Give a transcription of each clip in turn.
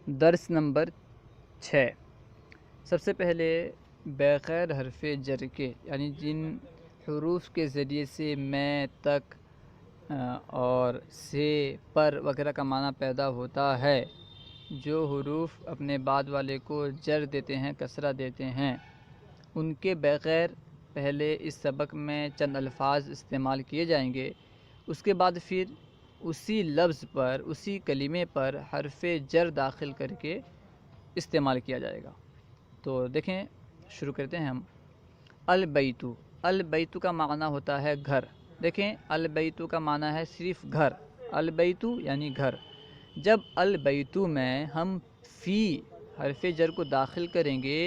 درس نمبر 6۔ سب سے پہلے بغیر حرف جر کے یعنی جن حروف کے ذریعے سے میں تک اور سے پر وغیرہ کا معنی پیدا ہوتا ہے، جو حروف اپنے بعد والے کو جر دیتے ہیں، کسرہ دیتے ہیں، ان کے بغیر پہلے اس سبق میں چند الفاظ استعمال کیے جائیں گے۔ اس کے بعد پھر اسی لفظ پر، اسی کلمے پر حرف جر داخل کر کے استعمال کیا جائے گا۔ تو دیکھیں، شروع کرتے ہیں ہم۔ البیتو، البیتو کا معنی ہوتا ہے گھر۔ دیکھیں، البیتو کا معنی ہے صرف گھر، البیتو یعنی گھر۔ جب البیتو میں ہم فی حرف جر کو داخل کریں گے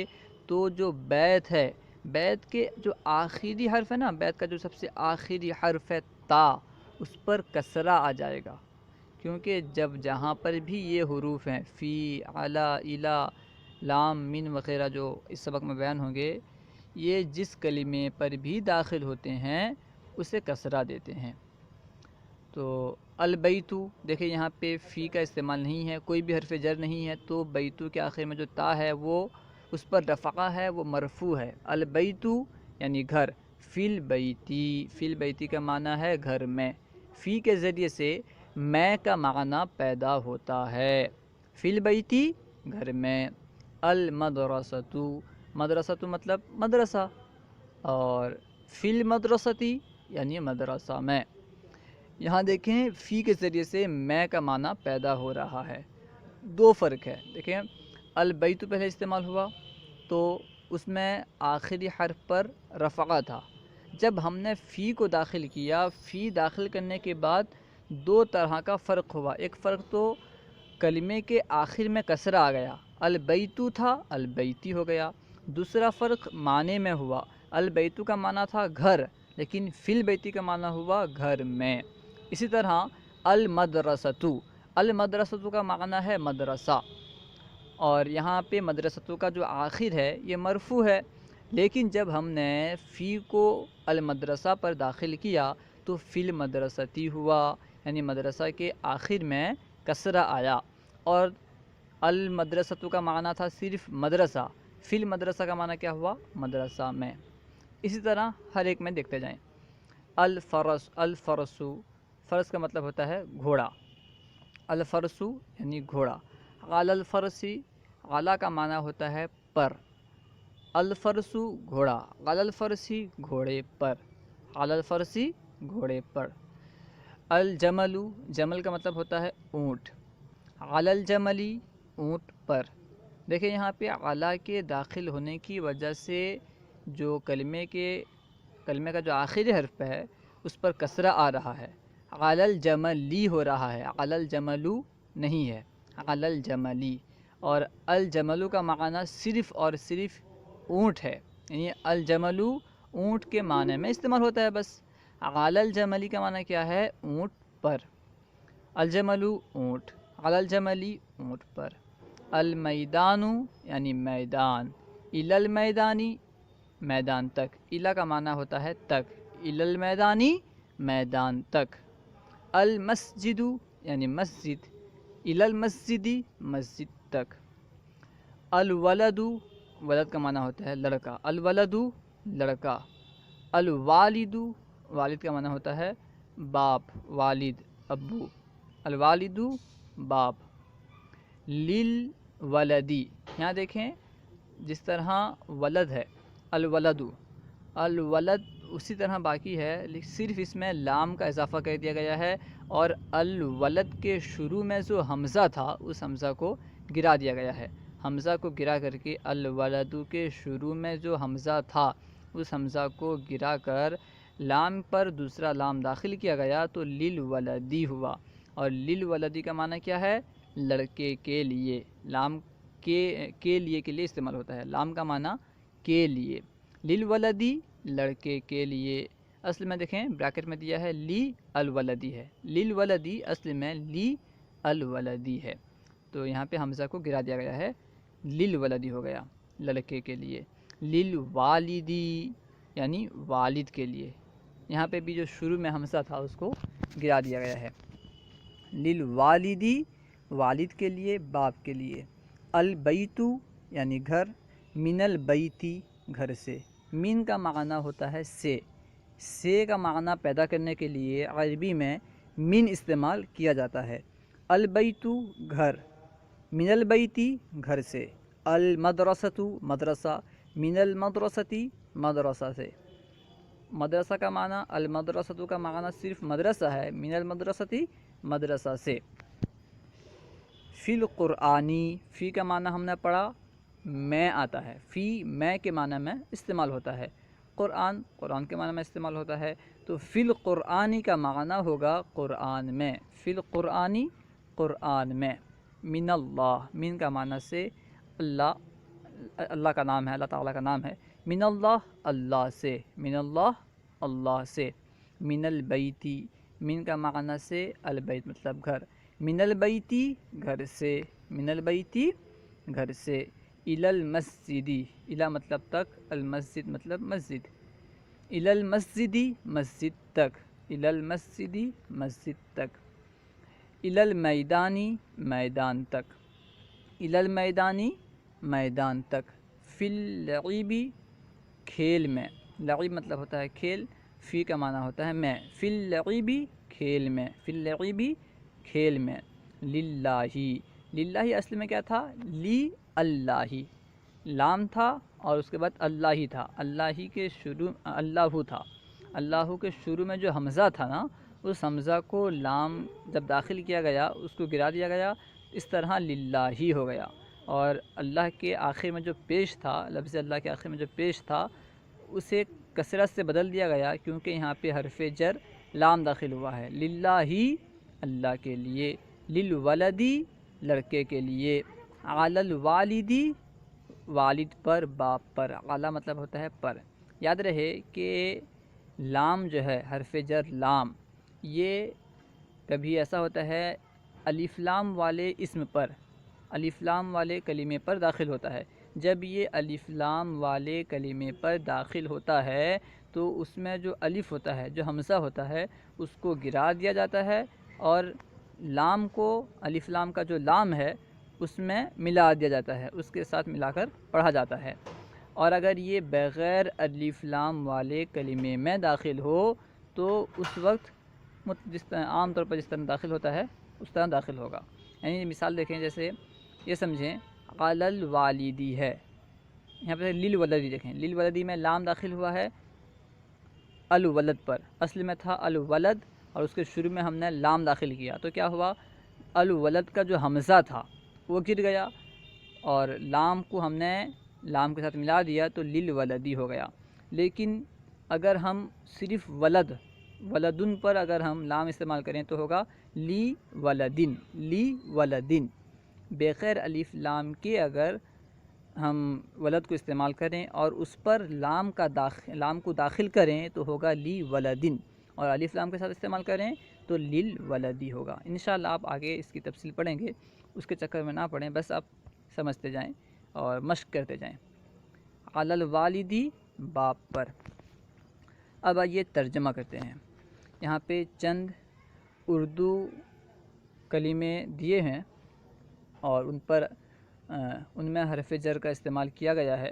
تو جو بیت ہے، بیت کے جو آخری حرف ہے نا، بیت کا جو سب سے آخری حرف ہے تا، اس پر کسرہ آ جائے گا، کیونکہ جب جہاں پر بھی یہ حروف ہیں فی، علی، الی، لام، من وغیرہ جو اس سبق میں بیان ہوں گے، یہ جس کلمے پر بھی داخل ہوتے ہیں اسے کسرہ دیتے ہیں۔ تو البیتو، دیکھیں یہاں پہ فی کا استعمال نہیں ہے، کوئی بھی حرف جر نہیں ہے، تو بیتو کے آخر میں جو تا ہے وہ اس پر رفعہ ہے، وہ مرفوع ہے۔ البیتو یعنی گھر۔ فی البیتی، فی البیتی کا معنی ہے گھر میں۔ فی کے ذریعے سے میں کا معنی پیدا ہوتا ہے۔ فی البیتی گھر میں۔ المدرسۃ، مدرسۃ مطلب مدرسہ، اور فی المدرستی یعنی مدرسہ میں۔ یہاں دیکھیں فی کے ذریعے سے میں کا معنی پیدا ہو رہا ہے۔ دو فرق ہے، دیکھیں البیت پہلے استعمال ہوا تو اس میں آخری حرف پر رفعہ تھا۔ جب ہم نے فی کو داخل کیا، فی داخل کرنے کے بعد دو طرح کا فرق ہوا۔ ایک فرق تو کلمے کے آخر میں کسرہ آ گیا، البیتو تھا البیتی ہو گیا۔ دوسرا فرق معنی میں ہوا، البیتو کا معنی تھا گھر، لیکن فی البیتی کا معنی ہوا گھر میں۔ اسی طرح المدرستو، المدرستو کا معنی ہے مدرسہ، اور یہاں پہ مدرستو کا جو آخر ہے یہ مرفوع ہے، لیکن جب ہم نے فی کو المدرسہ پر داخل کیا تو فی المدرستی ہوا، یعنی مدرسہ کے آخر میں کسرہ آیا، اور المدرستو کا معنی تھا صرف مدرسہ، فی المدرسہ کا معنی کیا ہوا؟ مدرسہ میں۔ اسی طرح ہر ایک میں دیکھتے جائیں۔ الفرس، الفرسو، فرس کا مطلب ہوتا ہے گھوڑا، الفرسو یعنی گھوڑا۔ علی الفرسی، علی کا معنی ہوتا ہے پر، الفرسو گھوڑا، علی الفرسی گھوڑے پر، علی الفرسی گھوڑے پر۔ الجملو، جمل کا مطلب ہوتا ہے اونٹ، علی الجملی اونٹ پر۔ دیکھیں یہاں پہ علی کے داخل ہونے کی وجہ سے جو کلمے کا جو آخری حرف ہے اس پر کسرہ آ رہا ہے، علی الجملی ہو رہا ہے، علی الجملو نہیں ہے، علی الجملی۔ اور الجملو کا معنی صرف اور صرف اونٹ ہے، یعنی الجملو اونٹ کے معنی میں استعمال ہوتا ہے بس۔ علی الجملی کا معنی کیا ہے؟ اونٹ پر، الجملو اونٹ، علی الجملی اونٹ پر۔ المیدانو یعنی میدان، الی المیدانی میدان تک، الی کا معنی ہوتا ہے تک، الی المیدانی میدان تک۔ المسجدو یعنی مسجد، الی المسجدی مسجد تک۔ الولدو، ولد کا معنی ہوتا ہے لڑکا، الولدو لڑکا۔ الوالدو، والد کا معنی ہوتا ہے باپ، والد، ابو، الوالدو باپ۔ للولدی، یہاں دیکھیں جس طرح ولد ہے الولدو، الولد اسی طرح باقی ہے، لیکن صرف اس میں لام کا اضافہ کر دیا گیا ہے، اور الولد کے شروع میں جو حمزہ تھا اس حمزہ کو گرا دیا گیا ہے، حمزہ کو گرا کر کے الولدو کے شروع میں جو حمزہ تھا اس حمزہ کو گرا کر لام پر دوسرا لام داخل کیا گیا تو للولدی ہوا، اور للولدی کا معنی کیا ہے؟ لڑکے کے لیے، لام کے لیے استعمال ہوتا ہے، لام کا معنی کے لیے، للولدی لڑکے کے لیے۔ اصل میں دیکھیں بریکٹ میں دیا ہے لی الولدی ہے، للولدی اصل میں لی الولدی ہے، تو یہاں پہ حمزہ کو گرا دیا گیا ہے، للولدی ہو گیا لڑکے کے لیے۔ للوالدی یعنی والد کے لیے، یہاں پہ بھی جو شروع میں حمزہ تھا اس کو گرا دیا گیا ہے۔ للوالدی والد کے لیے، باپ کے لیے۔ البیتو یعنی گھر، من البیتی گھر سے، من کا معنی ہوتا ہے سے کا معنی پیدا کرنے کے لیے عربی میں من استعمال کیا جاتا ہے۔ البیتو گھر، من البیتی گھر سے، المدرسۃ مدرسہ، من المدرستی مدرسہ سے۔ مدرسہ کا معنی، المدرسۃ کا معنی صرف مدرسہ ہے، من المدرستی مدرسہ سے۔ فی القرآنی، فی کا معنی ہم نے پڑھا میں آتا ہے، فی میں کے معنی میں استعمال ہوتا ہے، قرآن کے معنی میں استعمال ہوتا ہے، تو فی القرآنی کا معنی ہوگا قرآن میں، فی القرآنی قرآن میں۔ من اللہ، من کا معنی سے اللہ کا نام ہے، اللہ تعالیٰ کا نام ہے، من اللہ اللہ سے، من اللہ اللہ سے۔ من البیتی، من کا معنی سے البیت مطلب گھر، من البیتی گھر سے، من البیتی گھر سے۔ الی المسجدی، الی مطلب تک، المسجد مطلب مسجد، الی المسجدی مسجد تک، الی المسجدی مسجد تک۔ الی المیدانی میدان تک، الی المیدانی میدان تک۔ فی اللعب کھیل میں، لعب مطلب ہوتا ہے کھیل، فی کا معنی ہوتا ہے میں، فی اللعب کھیل میں، فی اللعب کھیل میں۔ للہ، للہ اصل میں کیا تھا؟ لی اللہ، لام تھا اور اس کے بعد اللہ ہی تھا، اللہ ہی کے شروع اللہ تھا، اللہ کے شروع میں جو حمزہ تھا نا، اس حمزہ کو لام جب داخل کیا گیا اس کو گرا دیا گیا، اس طرح للہ ہی ہو گیا۔ اور اللہ کے آخر میں جو پیش تھا، لفظ اللہ کے آخر میں جو پیش تھا اسے کثرت سے بدل دیا گیا، کیونکہ یہاں پہ حرف جر لام داخل ہوا ہے۔ للہ ہی اللہ کے لیے، للولدی لڑکے کے لیے، علی الوالدی والد پر، باپ پر، علی مطلب ہوتا ہے پر۔ یاد رہے کہ لام جو ہے حرف جر لام، یہ کبھی ایسا ہوتا ہے الف لام والے اسم پر، الف لام والے کلمے پر داخل ہوتا ہے۔ جب یہ الف لام والے کلمے پر داخل ہوتا ہے تو اس میں جو الف ہوتا ہے، جو حمزہ ہوتا ہے، اس کو گرا دیا جاتا ہے اور لام کو، الف لام کا جو لام ہے اس میں ملا دیا جاتا ہے، اس کے ساتھ ملا کر پڑھا جاتا ہے۔ اور اگر یہ بغیر الف لام والے کلمے میں داخل ہو تو اس وقت جس طرح عام طور پر جس طرح داخل ہوتا ہے اس طرح داخل ہوگا۔ یعنی مثال دیکھیں، جیسے یہ سمجھیں علی الوالدی ہے، یہاں پہ للولدی دیکھیں، للولدی میں لام داخل ہوا ہے الولد پر، اصل میں تھا الولد اور اس کے شروع میں ہم نے لام داخل کیا تو کیا ہوا؟ الولد کا جو حمزہ تھا وہ گر گیا اور لام کو ہم نے لام کے ساتھ ملا دیا تو للولدی ہو گیا۔ لیکن اگر ہم صرف ولدن پر اگر ہم لام استعمال کریں تو ہوگا لی ولدن، لی ولدن۔ بغیر الف لام کے اگر ہم ولد کو استعمال کریں اور اس پر لام کو داخل کریں تو ہوگا لی ولدن، اور الف لام کے ساتھ استعمال کریں تو للولدی ہوگا۔ انشاءاللہ آپ آگے اس کی تفصیل پڑھیں گے، اس کے چکر میں نہ پڑھیں، بس آپ سمجھتے جائیں اور مشق کرتے جائیں۔ علی الوالدی باپ پر۔ اب آئیے ترجمہ کرتے ہیں۔ یہاں پہ چند اردو کلمے دیے ہیں اور ان میں حرف جر کا استعمال کیا گیا ہے،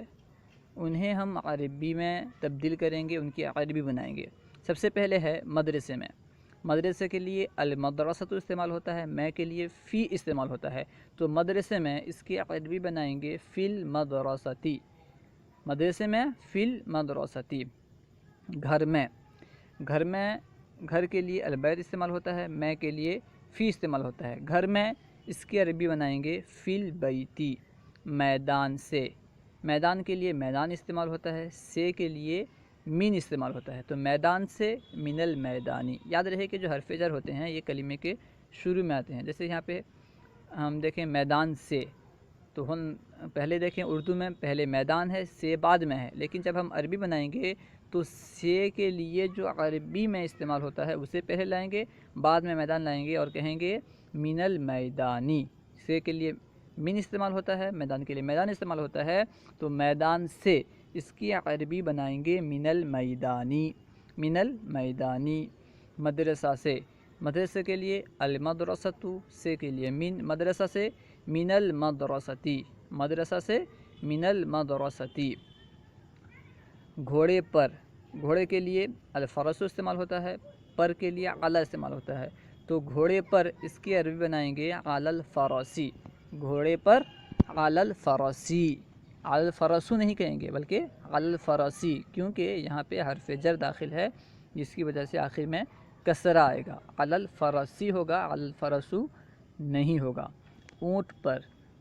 انہیں ہم عربی میں تبدیل کریں گے، ان کی عربی بنائیں گے۔ سب سے پہلے ہے مدرسے میں، مدرسے کے لیے المدرسۃ استعمال ہوتا ہے، میں کے لیے فی استعمال ہوتا ہے، تو مدرسے میں اس کی عربی بنائیں گے فی المدرستی، مدرسے میں فی المدرستی۔ گھر میں گھر کے لیے البیت استعمال ہوتا ہے، میں کے لیے فی استعمال ہوتا ہے، گھر میں اس کی عربی بنائیں گے فی البیتی۔ میدان سے، میدان کے لیے میدان استعمال ہوتا ہے، سے کے لیے من استعمال ہوتا ہے، تو میدان سے من المیدانی۔ یاد رہے کہ جو حرف جر ہوتے ہیں یہ کلمے کے شروع میں آتے ہیں، جیسے یہاں پہ ہم دیکھیں میدان سے، تو ہم پہلے دیکھیں اردو میں پہلے میدان ہے، سے بعد میں ہے، لیکن جب ہم عربی بنائیں گے تو سے کے لیے جو عربی میں استعمال ہوتا ہے اسے پہلے لائیں گے، بعد میں میدان لائیں گے اور کہیں گے من المیدانی۔ سے کے لیے من استعمال ہوتا ہے، میدان کے لیے میدان استعمال ہوتا ہے، تو میدان سے اس کی عربی بنائیں گے من المیدانی، من المیدانی۔ مدرسہ سے، مدرسے کے لیے المدرسۃ، سے کے لیے من، مدرسہ سے من المدرستی، مدرسہ سے من المدرستی۔ گھوڑے پر، گھوڑے کے لیے الفرس استعمال ہوتا ہے، پر کے لیے علی استعمال ہوتا ہے، تو گھوڑے پر اس کی عربی بنائیں گے علی الفرسی، گھوڑے پر علی الفرسی، علی الفرسو نہیں کہیں گے بلکہ علی الفرسی، کیونکہ یہاں پہ حرف جر داخل ہے جس کی وجہ سے آخر میں کسرہ آئے گا، علی الفرسی ہوگا، علی الفرسو نہیں ہوگا۔ اونٹ پر،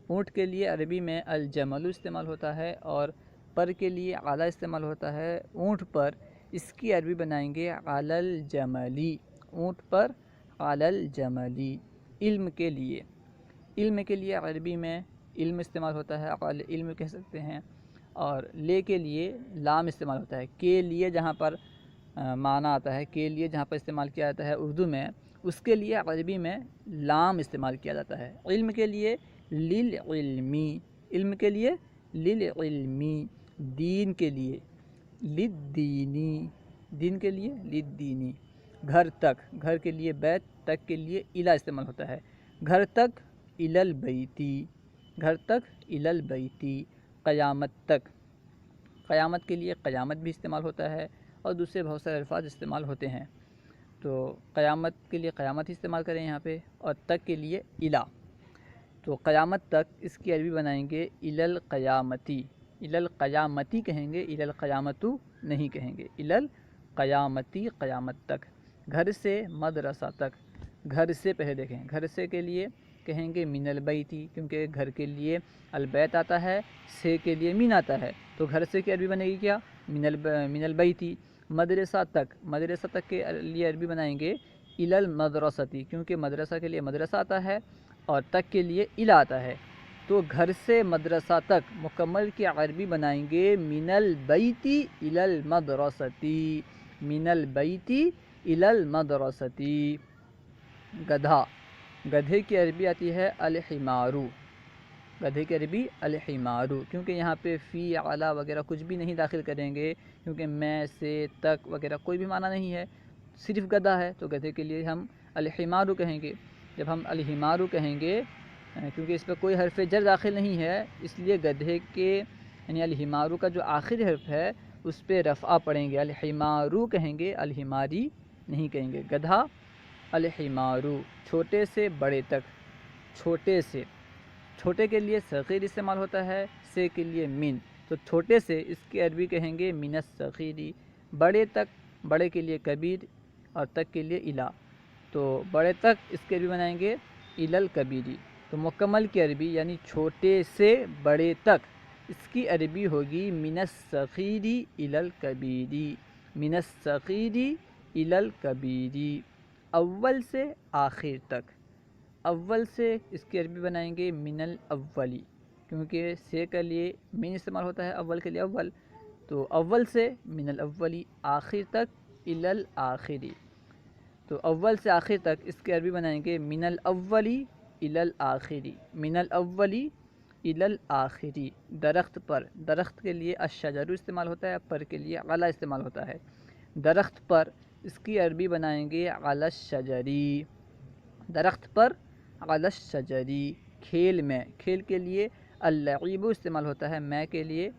اونٹ کے لیے عربی میں الجمل استعمال ہوتا ہے اور پر کے لیے اعلیٰ استعمال ہوتا ہے۔ اونٹ پر اس کی عربی بنائیں گے علی الجملی، اونٹ پر علی الجملی۔ علم کے لیے، علم کے لیے عربی میں علم استعمال ہوتا ہے، علم کہہ سکتے ہیں، اور لے کے لیے لام استعمال ہوتا ہے۔ کے لیے جہاں پر معنی آتا ہے، کے لیے جہاں پر استعمال کیا جاتا ہے اردو میں، اس کے لیے عربی میں لام استعمال کیا جاتا ہے۔ علم کے لیے للعلمی، علم کے لیے للعلمی۔ دین کے لیے للدینی، دین کے لیے للدینی۔ گھر تک، گھر کے لیے بیت، تک کے لیے الی استعمال ہوتا ہے، گھر تک الی البیتی، گھر تک الی البیتی۔ قیامت تک، قیامت کے لیے قیامت بھی استعمال ہوتا ہے اور دوسرے بہت سارے الفاظ استعمال ہوتے ہیں، تو قیامت کے لیے قیامت ہی استعمال کریں یہاں پہ، اور تک کے لیے الی۔ تو قیامت تک اس کی عربی بنائیں گے الی القیامتی، الی القیامتی کہیں گے، الی القیامتو نہیں کہیں گے، الی القیامتی، قیامت تک۔ گھر سے مدرسہ تک، گھر سے پہلے دیکھیں، گھر سے کے لیے کہیں گے من البیتی، کیونکہ گھر کے لیے البیت آتا ہے، سے کے لیے من آتا ہے، تو گھر سے کی عربی بنے گی کیا؟ من البیتی۔ مدرسہ تک، مدرسہ تک کے لیے عربی بنائیں گے الی المدرستی، کیونکہ مدرسہ کے لیے مدرسہ آتا ہے اور تک کے لیے الی آتا ہے، تو گھر سے مدرسہ تک مکمل کی عربی بنائیں گے من البیتی الی المدرستی، من البیتی الی المدرستی۔ گدھا، گدھے کی عربی آتی ہے الحمارو، گدھے کی عربی الحمارو، کیونکہ یہاں پہ فی، علی وغیرہ کچھ بھی نہیں داخل کریں گے، کیونکہ میں، سے، تک وغیرہ کوئی بھی معنی نہیں ہے، صرف گدھا ہے، تو گدھے کے لیے ہم الحمارو کہیں گے۔ جب ہم الحمارو کہیں گے، کیونکہ اس پہ کوئی حرف جر داخل نہیں ہے، اس لیے گدھے کے یعنی الحمارو کا جو آخری حرف ہے اس پہ رفعہ پڑیں گے، الحمارو کہیں گے، الحماری نہیں کہیں گے۔ گدھا الحمارو۔ چھوٹے سے بڑے تک، چھوٹے سے، چھوٹے کے لیے صغیر استعمال ہوتا ہے، سے کے لیے من، تو چھوٹے سے اس کی عربی کہیں گے من الصغیری۔ بڑے تک، بڑے کے لیے کبیر اور تک کے لیے الی، تو بڑے تک اس کی عربی بنائیں گے الی الکبیری۔ تو مکمل کی عربی یعنی چھوٹے سے بڑے تک اس کی عربی ہوگی من الصغیری الی الکبیری، من الصغیری الی الکبیری۔ اول سے آخر تک، اول سے اس کی عربی بنائیں گے من الاولی، کیونکہ سے کے لیے من استعمال ہوتا ہے، اول کے لیے اول، تو اول سے من الاولی، آخر تک الی الآخری، تو اول سے آخر تک اس کی عربی بنائیں گے من الاولی الی الآخری، من الاولی الی الآخری۔ درخت پر، درخت کے لیے الشجر استعمال ہوتا ہے، پر کے لیے علی استعمال ہوتا ہے، درخت پر اس کی عربی بنائیں گے علی الشجری، درخت پر علی الشجری۔ کھیل میں، کھیل کے لیے اللعب استعمال ہوتا ہے، میں کے لیے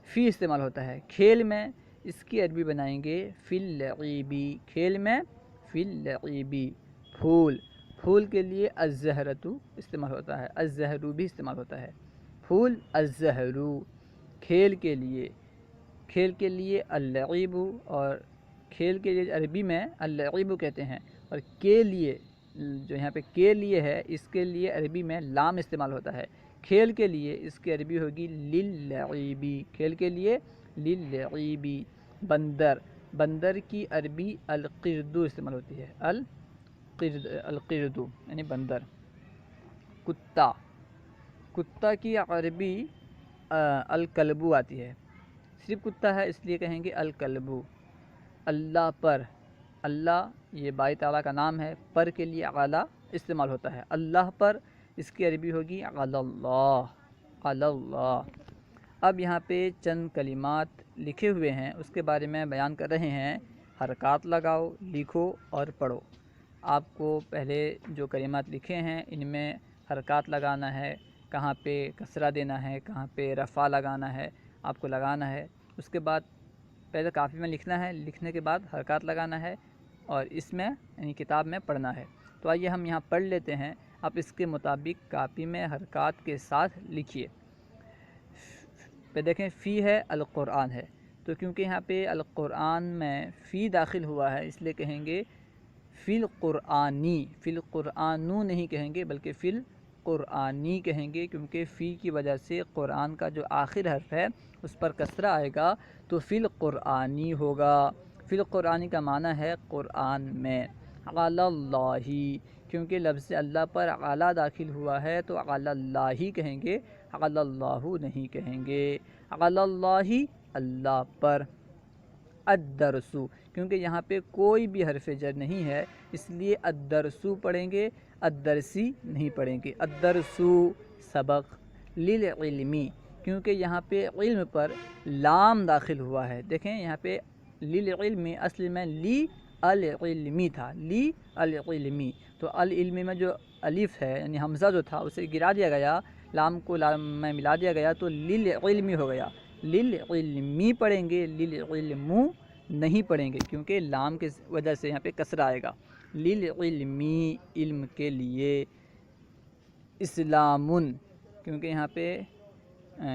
فی استعمال ہوتا ہے، کھیل میں اس کی عربی بنائیں گے فی اللعب، کھیل میں فی اللعب۔ پھول، پھول کے لیے الزہرۃ استعمال ہوتا ہے، الزہر بھی استعمال ہوتا ہے، پھول الزہر۔ کھیل کے لیے، کھیل کے لیے اللعب، اور کھیل کے لیے عربی میں اللعب کہتے ہیں، اور کے لیے جو یہاں پہ کے لیے ہے اس کے لیے عربی میں لام استعمال ہوتا ہے، کھیل کے لیے اس کی عربی ہوگی للعب، کھیل کے لیے للعب۔ بندر، بندر کی عربی القرد استعمال ہوتی ہے، القرد یعنی بندر۔ کتا، کتا کی عربی الکلب آتی ہے، صرف کتا ہے اس لیے کہیں گے الکلب۔ اللہ پر، اللہ یہ باری تعالیٰ کا نام ہے، پر کے لیے اعلیٰ استعمال ہوتا ہے، اللہ پر اس کی عربی ہوگی علی اللہ، علی اللہ۔ اب یہاں پہ چند کلمات لکھے ہوئے ہیں اس کے بارے میں بیان کر رہے ہیں، حرکات لگاؤ، لکھو اور پڑھو۔ آپ کو پہلے جو کلمات لکھے ہیں ان میں حرکات لگانا ہے، کہاں پہ کسرہ دینا ہے، کہاں پہ رفع لگانا ہے، آپ کو لگانا ہے۔ اس کے بعد پہلے کاپی میں لکھنا ہے، لکھنے کے بعد حرکات لگانا ہے اور اس میں یعنی کتاب میں پڑھنا ہے۔ تو آئیے ہم یہاں پڑھ لیتے ہیں، آپ اس کے مطابق کاپی میں حرکات کے ساتھ لکھیے۔ پہ دیکھیں فی ہے، القرآن ہے، تو کیونکہ یہاں پہ القرآن میں فی داخل ہوا ہے اس لیے کہیں گے فی القرآنی، فی القرآنو نہیں کہیں گے بلکہ فی القرآنی کہیں گے، کیونکہ فی کی وجہ سے قرآن کا جو آخر حرف ہے اس پر کسرہ آئے گا تو فی القرآنی ہوگا۔ فی القرآنی کا معنی ہے قرآن میں۔ علی اللہ، کیونکہ لفظ اللہ پر اعلیٰ داخل ہوا ہے تو علی اللہ ہی کہیں گے، علی اللہ نہیں کہیں گے۔ علی اللہ، اللہ پر۔ الدرسو، کیونکہ یہاں پہ کوئی بھی حرف جر نہیں ہے اس لیے الدرسو پڑھیں گے، الدرسی نہیں پڑھیں گے۔ الدرسو سبق۔ للعلمی، کیونکہ یہاں پہ علم پر لام داخل ہوا ہے، دیکھیں یہاں پہ للعلمی اصل میں لی العلمی تھا، لی العلمی، تو العلمی میں جو الف ہے یعنی حمزہ جو تھا اسے گرا دیا گیا، لام کو لام میں ملا دیا گیا تو للعلمی ہو گیا۔ للعلمی پڑھیں گے، للعلمو نہیں پڑھیں گے کیونکہ لام کی وجہ سے یہاں پہ کسرہ آئے گا۔ للعلمی، علم کے لیے۔ اسلامن، کیونکہ یہاں پہ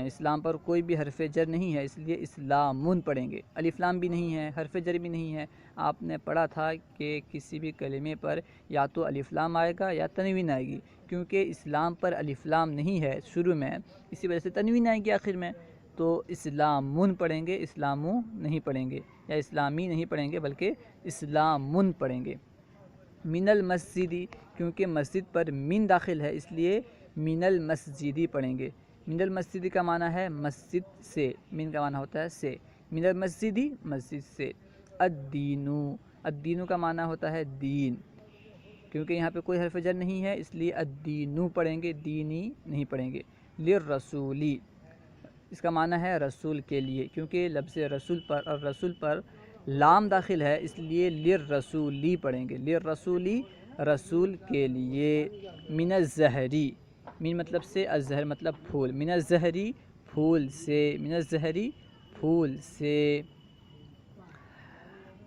اسلام پر کوئی بھی حرف جر نہیں ہے اس لیے اسلامن پڑھیں گے۔ الف لام بھی نہیں ہے، حرف جر بھی نہیں ہے۔ آپ نے پڑھا تھا کہ کسی بھی کلمے پر یا تو الف لام آئے گا یا تنوین آئے گی، کیونکہ اسلام پر الف لام نہیں ہے شروع میں، اسی وجہ سے تنوین آئے گی آخر میں، تو اسلامن پڑھیں گے، اسلامو نہیں پڑھیں گے، یا اسلامی نہیں پڑھیں گے بلکہ اسلامن پڑھیں گے۔ من المسجدی، کیونکہ مسجد پر من داخل ہے اس لیے من المسجدی پڑھیں گے۔ من المسجدی کا معنی ہے مسجد سے، من کا معنی ہوتا ہے سے، من المسجدی مسجد سے۔ الدینو، الدینو کا معنی ہوتا ہے دین، کیونکہ یہاں پہ کوئی حرف جر نہیں ہے اس لیے الدینو پڑھیں گے، دینی نہیں پڑھیں گے۔ للرسولی، اس کا معنی ہے رسول کے لیے، کیونکہ لفظ رسول پر اور رسول پر لام داخل ہے اس لیے للرسولی پڑھیں گے، للرسولی رسول کے لیے۔ من الزہری، من مطلب سے، الزہر مطلب پھول، من الزہری پھول سے، من الزہری پھول سے۔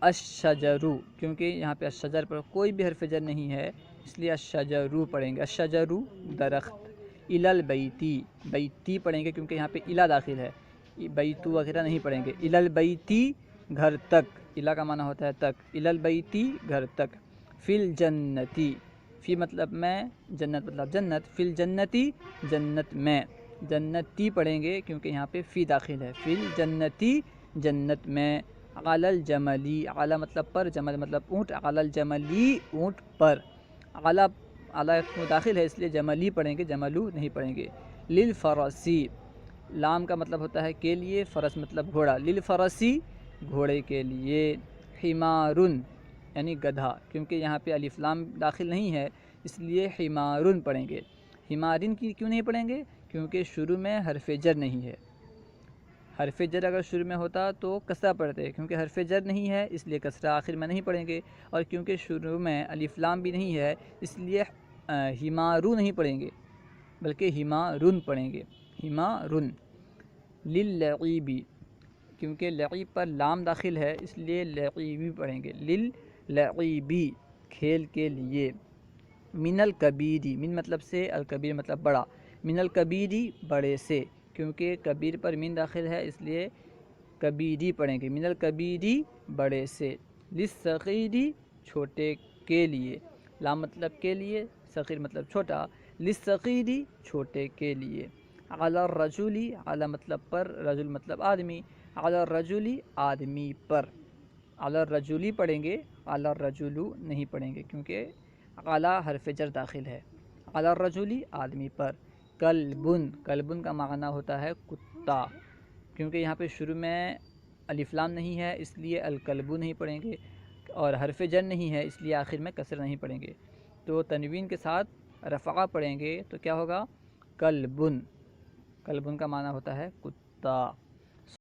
الشجرو، کیونکہ یہاں پہ الشجر پر کوئی بھی حرف جر نہیں ہے اس لیے الشجرو پڑھیں گے، الشجرو درخت۔ الی البیتی، بیتی پڑھیں گے کیونکہ یہاں پہ الی داخل ہے، بیتو وغیرہ نہیں پڑھیں گے۔ الی البیتی گھر تک، الی کا معنی ہوتا ہے تک، الی البیتی گھر تک۔ فی الجنتی، فی مطلب میں، جنت مطلب جنت، فی الجنتی جنت میں، جنتی پڑھیں گے کیونکہ یہاں پہ فی داخل ہے۔ فی الجنتی جنت میں۔ علی الجملی، علی مطلب پر، جمل مطلب اونٹ، علی الجملی اونٹ پر، علی داخل ہے اس لیے جملی پڑھیں گے، جملو نہیں پڑھیں گے۔ للفرسی، لام کا مطلب ہوتا ہے کے لیے، فرس مطلب گھوڑا، للفرسی گھوڑے کے لیے۔ حمارن یعنی گدھا، کیونکہ یہاں پہ الف لام داخل نہیں ہے اس لیے حمارن پڑھیں گے۔ حمارن کی کیوں نہیں پڑھیں گے؟ کیونکہ شروع میں حرف جر نہیں ہے، حرف جر اگر شروع میں ہوتا تو کسرہ پڑھتے، کیونکہ حرف جر نہیں ہے اس لیے کسرہ آخر میں نہیں پڑھیں گے، اور کیونکہ شروع میں الف لام بھی نہیں ہے اس لیے حمارو نہیں پڑھیں گے بلکہ حمارن پڑھیں گے، حمارن۔ للعیبی، کیونکہ لعیب پر لام داخل ہے اس لیے لعیبی پڑھیں گے، للعیبی کھیل کے لیے۔ من الکبیری، من مطلب سے، الکبیر مطلب بڑا، من الکبیری بڑے سے، کیونکہ کبیر پر من داخل ہے اس لیے کبیری پڑھیں گے، من الکبیری بڑے سے۔ للصغیری چھوٹے کے لیے، لام مطلب کے لیے، صغیر مطلب چھوٹا، للصغیری چھوٹے کے لیے۔ علی الرجلی، علی مطلب پر، رجل مطلب آدمی، علی الرجلی آدمی پر، علی الرجلی پڑھیں گے، علی الرجلو نہیں پڑھیں گے کیونکہ علی حرف جر داخل ہے۔ علی الرجلی آدمی پر۔ کلبن، کلبن کا معنی ہوتا ہے کتا، کیونکہ یہاں پہ شروع میں الف لام نہیں ہے اس لیے الکلبو نہیں پڑھیں گے، اور حرف جر نہیں ہے اس لیے آخر میں کسر نہیں پڑھیں گے، تو تنوین کے ساتھ رفع پڑھیں گے تو کیا ہوگا؟ کلبن، کلبن کا معنی ہوتا ہے کتا۔